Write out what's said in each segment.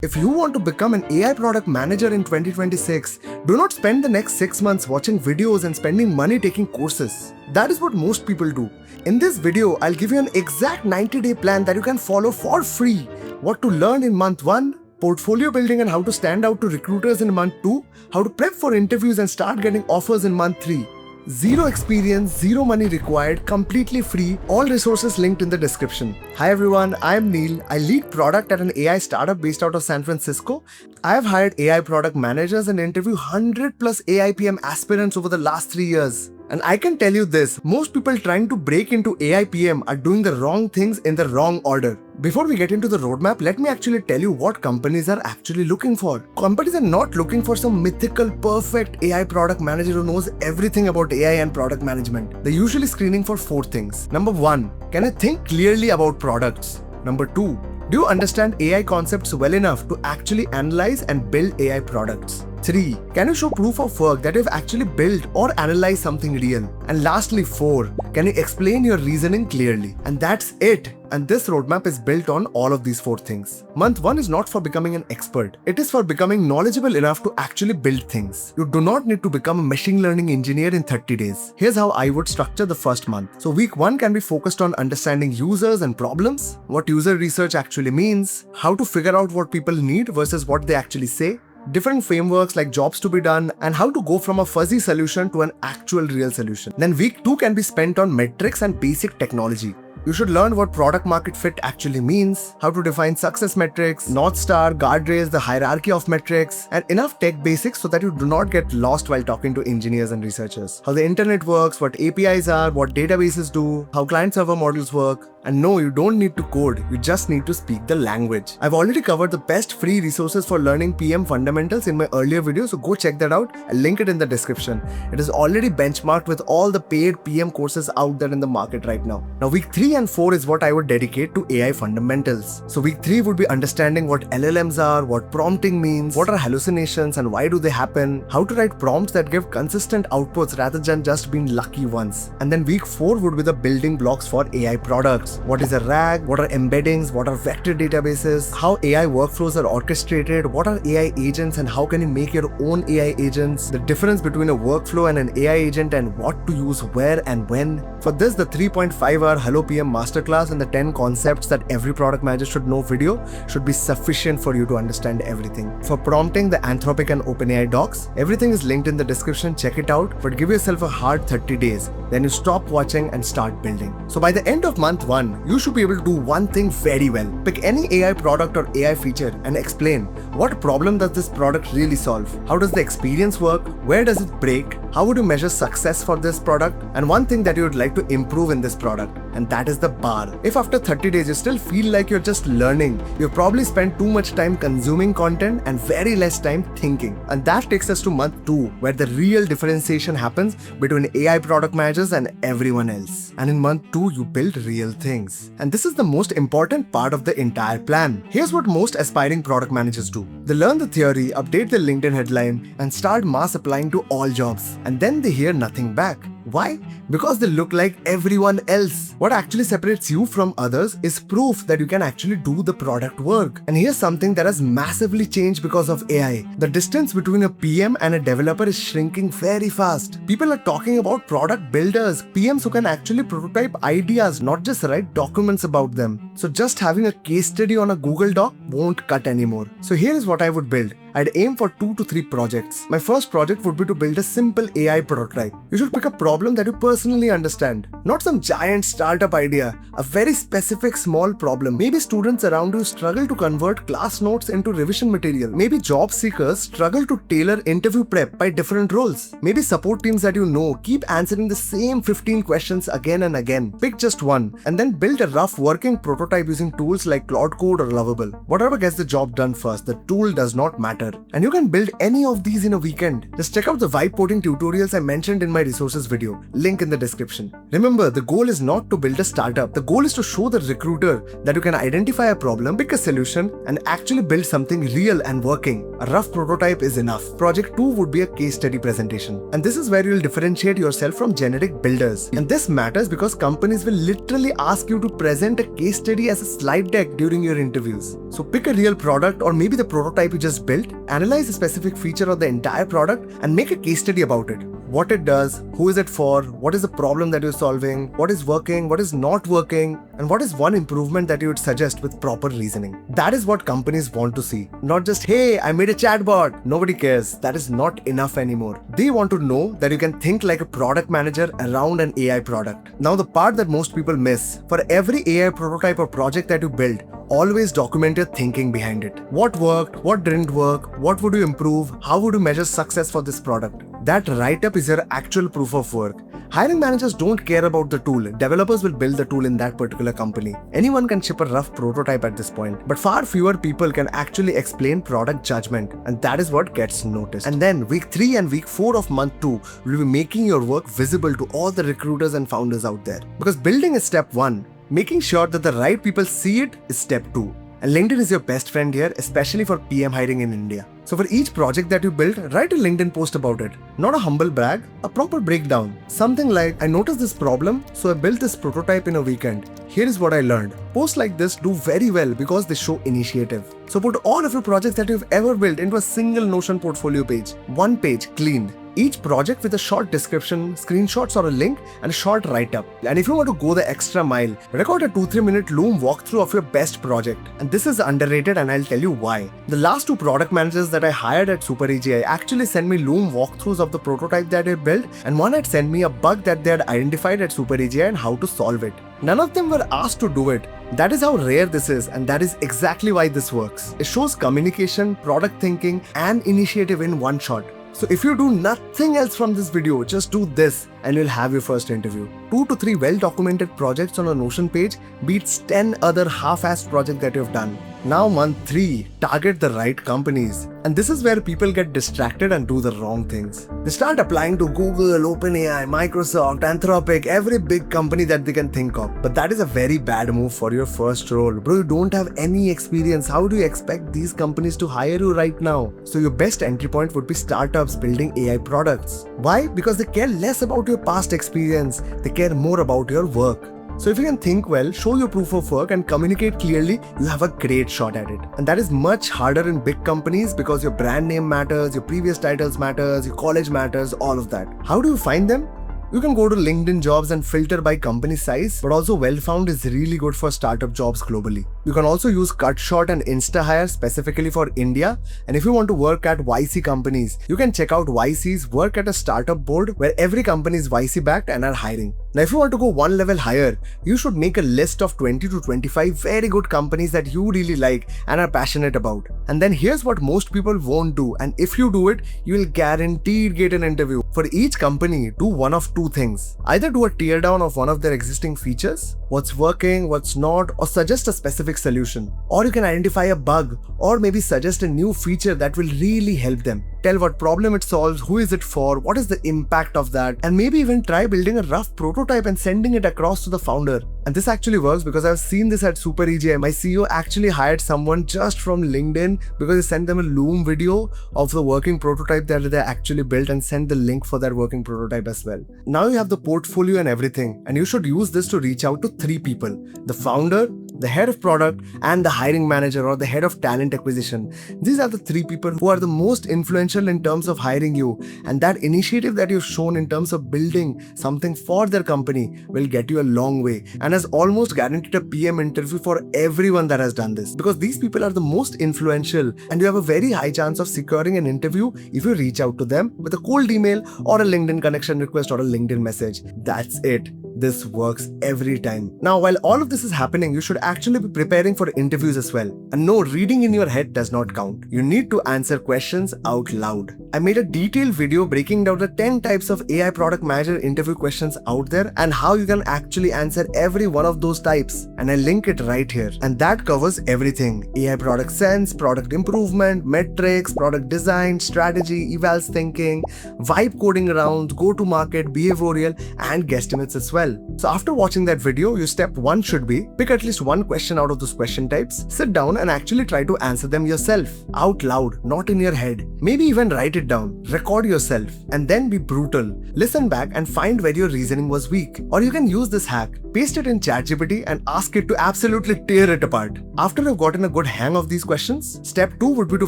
If you want to become an AI product manager in 2026, do not spend the next 6 months watching videos and spending money taking courses. That is what most people do. In this video, I'll give you an exact 90-day plan that you can follow for free. What to learn in month 1, portfolio building and how to stand out to recruiters in month 2, how to prep for interviews and start getting offers in month 3. Zero experience, zero money required, completely free, all resources linked in the description. Hi everyone, I am Neel. I lead product at an AI startup based out of San Francisco. I have hired AI product managers and interviewed 100 plus AI PM aspirants over the last 3 years. And I can tell you this, most people trying to break into AI PM are doing the wrong things in the wrong order. Before we get into the roadmap, let me actually tell you what companies are actually looking for. Companies are not looking for some mythical, perfect AI product manager who knows everything about AI and product management. They're usually screening for 4 things. Number 1, can I think clearly about products? Number 2, do you understand AI concepts well enough to actually analyze and build AI products? 3. Can you show proof of work that you've actually built or analyzed something real? And lastly 4. Can you explain your reasoning clearly? And that's it. And this roadmap is built on all of these 4 things. Month 1 is not for becoming an expert. It is for becoming knowledgeable enough to actually build things. You do not need to become a machine learning engineer in 30 days. Here's how I would structure the first month. So week 1 can be focused on understanding users and problems, what user research actually means, how to figure out what people need versus what they actually say, different frameworks like jobs to be done, and how to go from a fuzzy solution to an actual real solution. Then week 2 can be spent on metrics and basic technology. You should learn what product market fit actually means, how to define success metrics, North Star, guardrails, the hierarchy of metrics, and enough tech basics so that you do not get lost while talking to engineers and researchers. How the internet works, what APIs are, what databases do, how client-server models work. And no, you don't need to code, you just need to speak the language. I've already covered the best free resources for learning PM fundamentals in my earlier video, so go check that out. I'll link it in the description. It is already benchmarked with all the paid PM courses out there in the market right now. Now week 3 and 4 is what I would dedicate to AI fundamentals. So week 3 would be understanding what LLMs are, what prompting means, what are hallucinations and why do they happen, how to write prompts that give consistent outputs rather than just being lucky ones. And then week 4 would be the building blocks for AI products. What is a RAG? What are embeddings? What are vector databases? How AI workflows are orchestrated? What are AI agents and how can you make your own AI agents? The difference between a workflow and an AI agent and what to use where and when. For this, the 3.5-hour Hello PM masterclass and the 10 concepts that every product manager should know video should be sufficient for you to understand everything. For prompting, the Anthropic and OpenAI docs, everything is linked in the description, check it out, but give yourself a hard 30 days. Then you stop watching and start building. So by the end of month 1, you should be able to do one thing very well. Pick any AI product or AI feature and explain what problem does this product really solve? How does the experience work? Where does it break? How would you measure success for this product? And one thing that you would like to improve in this product, and that is the bar. If after 30 days you still feel like you're just learning, you've probably spent too much time consuming content and very less time thinking. And that takes us to month 2, where the real differentiation happens between AI product managers and everyone else. And in month 2, you build real things. And this is the most important part of the entire plan. Here's what most aspiring product managers do. They learn the theory, update their LinkedIn headline, and start mass applying to all jobs. And then they hear nothing back. Why? Because they look like everyone else. What actually separates you from others is proof that you can actually do the product work. And here's something that has massively changed because of AI. The distance between a PM and a developer is shrinking very fast. People are talking about product builders, PMs who can actually prototype ideas, not just write documents about them. So just having a case study on a Google Doc won't cut anymore. So here is what I would build. I'd aim for 2 to 3 projects. My first project would be to build a simple AI prototype. You should pick a problem that you personally understand, not some giant startup idea, a very specific small problem. Maybe students around you struggle to convert class notes into revision material. Maybe job seekers struggle to tailor interview prep by different roles. Maybe support teams that you know keep answering the same 15 questions again and again. Pick just one and then build a rough working prototype using tools like Claude Code or Lovable. Whatever gets the job done first, the tool does not matter. better. And you can build any of these in a weekend. Just check out the vibe coding tutorials I mentioned in my resources video, link in the description. Remember, the goal is not to build a startup. The goal is to show the recruiter that you can identify a problem, pick a solution, and actually build something real and working. A rough prototype is enough. Project 2 would be a case study presentation. And this is where you'll differentiate yourself from generic builders. And this matters because companies will literally ask you to present a case study as a slide deck during your interviews. So pick a real product or maybe the prototype you just built, analyze a specific feature of the entire product and make a case study about it. What it does, who is it for, what is the problem that you're solving, what is working, what is not working, and what is one improvement that you would suggest with proper reasoning. That is what companies want to see. Not just, hey, I made a chatbot. Nobody cares. That is not enough anymore. They want to know that you can think like a product manager around an AI product. Now the part that most people miss, for every AI prototype or project that you build, always document your thinking behind it. What worked, what didn't work, what would you improve, how would you measure success for this product? That write-up is your actual proof of work. Hiring managers don't care about the tool. Developers will build the tool in that particular company. Anyone can ship a rough prototype at this point, but far fewer people can actually explain product judgment, and that is what gets noticed. And then week 3 and week 4 of month 2 will be making your work visible to all the recruiters and founders out there. Because building is step 1. Making sure that the right people see it is step 2. And LinkedIn is your best friend here, especially for PM hiring in India. So for each project that you build, write a LinkedIn post about it. Not a humble brag, a proper breakdown. Something like, I noticed this problem, so I built this prototype in a weekend. Here is what I learned. Posts like this do very well because they show initiative. So put all of your projects that you've ever built into a single Notion portfolio page. One page, clean. Each project with a short description, screenshots or a link, and a short write-up. And if you want to go the extra mile, record a 2-3 minute Loom walkthrough of your best project. And this is underrated and I'll tell you why. The last 2 product managers that I hired at Super AGI actually sent me Loom walkthroughs of the prototype that they built, and one had sent me a bug that they had identified at Super AGI and how to solve it. None of them were asked to do it. That is how rare this is, and that is exactly why this works. It shows communication, product thinking, and initiative in one shot. So if you do nothing else from this video, just do this and you'll have your first interview. 2 to 3 well-documented projects on a Notion page beats 10 other half-assed projects that you've done. Now month 3, target the right companies. And this is where people get distracted and do the wrong things. They start applying to Google, OpenAI, Microsoft, Anthropic, every big company that they can think of. But that is a very bad move for your first role. Bro, you don't have any experience. How do you expect these companies to hire you right now? So your best entry point would be startups building AI products. Why? Because they care less about your past experience. They care more about your work. So if you can think well, show your proof of work and communicate clearly, you have a great shot at it. And that is much harder in big companies because your brand name matters, your previous titles matters, your college matters, all of that. How do you find them? You can go to LinkedIn Jobs and filter by company size, but also Well-Found is really good for startup jobs globally. You can also use CutShort and InstaHire specifically for India. And if you want to work at YC companies, you can check out YC's Work at a Startup board where every company is YC backed and are hiring. Now, if you want to go one level higher, you should make a list of 20 to 25 very good companies that you really like and are passionate about. And then here's what most people won't do. And if you do it, you will guaranteed get an interview. For each company, do one of 2 things. Either do a teardown of one of their existing features, what's working, what's not, or suggest a specific solution. Or you can identify a bug, or maybe suggest a new feature that will really help them. Tell what problem it solves, who is it for, what is the impact of that, and maybe even try building a rough prototype and sending it across to the founder. And this actually works because I've seen this at Super EGI. My CEO actually hired someone just from LinkedIn because he sent them a Loom video of the working prototype that they actually built and sent the link for that working prototype as well. Now you have the portfolio and everything, and you should use this to reach out to 3 people: the founder, the head of product, and the hiring manager or the head of talent acquisition. These are the 3 people who are the most influential in terms of hiring you, and that initiative that you've shown in terms of building something for their company will get you a long way and has almost guaranteed a PM interview for everyone that has done this, because these people are the most influential and you have a very high chance of securing an interview if you reach out to them with a cold email or a LinkedIn connection request or a LinkedIn message. That's it. This works every time. Now, while all of this is happening, you should actually be preparing for interviews as well. And no, reading in your head does not count. You need to answer questions out loud. I made a detailed video breaking down the 10 types of AI product manager interview questions out there and how you can actually answer every one of those types. And I link it right here. And that covers everything: AI product sense, product improvement, metrics, product design, strategy, evals thinking, vibe coding rounds, go-to-market, behavioral, and guesstimates as well. So after watching that video, your step 1 should be pick at least one question out of those question types, sit down and actually try to answer them yourself, out loud, not in your head. Maybe even write it down, record yourself, and then be brutal. Listen back and find where your reasoning was weak. Or you can use this hack, paste it in ChatGPT and ask it to absolutely tear it apart. After you've gotten a good hang of these questions, step 2 would be to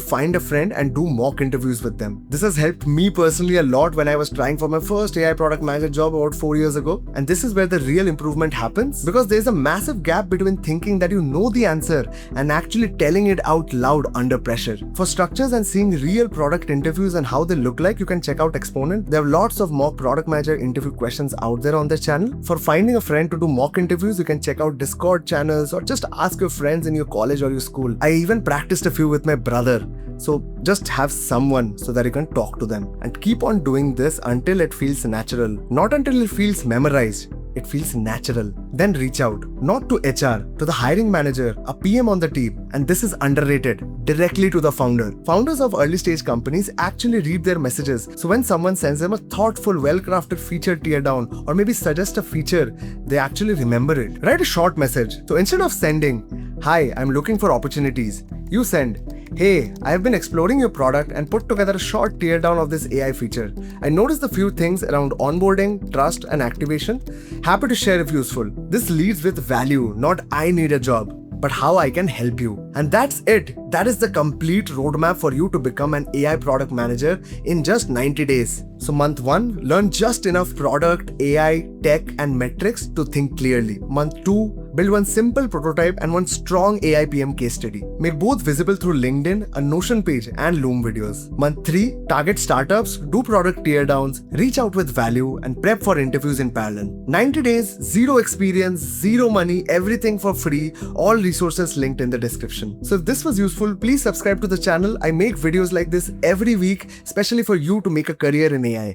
find a friend and do mock interviews with them. This has helped me personally a lot when I was trying for my first AI product manager job about 4 years ago. And this is where the real improvement happens, because there's a massive gap between thinking that you know the answer and actually telling it out loud under pressure. For structures and seeing real product interviews and how they look like, you can check out Exponent. There are lots of mock product manager interview questions out there on their channel. For finding a friend to do mock interviews, you can check out Discord channels or just ask your friends in your college or your school. I even practiced a few with my brother. So just have someone so that you can talk to them, and keep on doing this until it feels natural, not until it feels memorized. It feels natural. Then reach out, not to HR, to the hiring manager, a PM on the team, and this is underrated, directly to the founder. Founders of early stage companies actually read their messages, so when someone sends them a thoughtful, well-crafted feature teardown or maybe suggest a feature, they actually remember it. Write a short message. So instead of sending, "Hi, I'm looking for opportunities," you send, "Hey, I have been exploring your product and put together a short teardown of this AI feature. I noticed a few things around onboarding, trust, and activation. Happy to share if useful." This leads with value, not "I need a job," but how I can help you. And that's it. That is the complete roadmap for you to become an AI product manager in just 90 days. So month 1, learn just enough product, AI, tech, and metrics to think clearly. Month 2, build one simple prototype and one strong AI PM case study. Make both visible through LinkedIn, a Notion page, and Loom videos. Month 3, target startups, do product teardowns, reach out with value, and prep for interviews in parallel. 90 days, 0 experience, 0 money, everything for free, all resources linked in the description. So if this was useful, please subscribe to the channel. I make videos like this every week, especially for you to make a career in AI.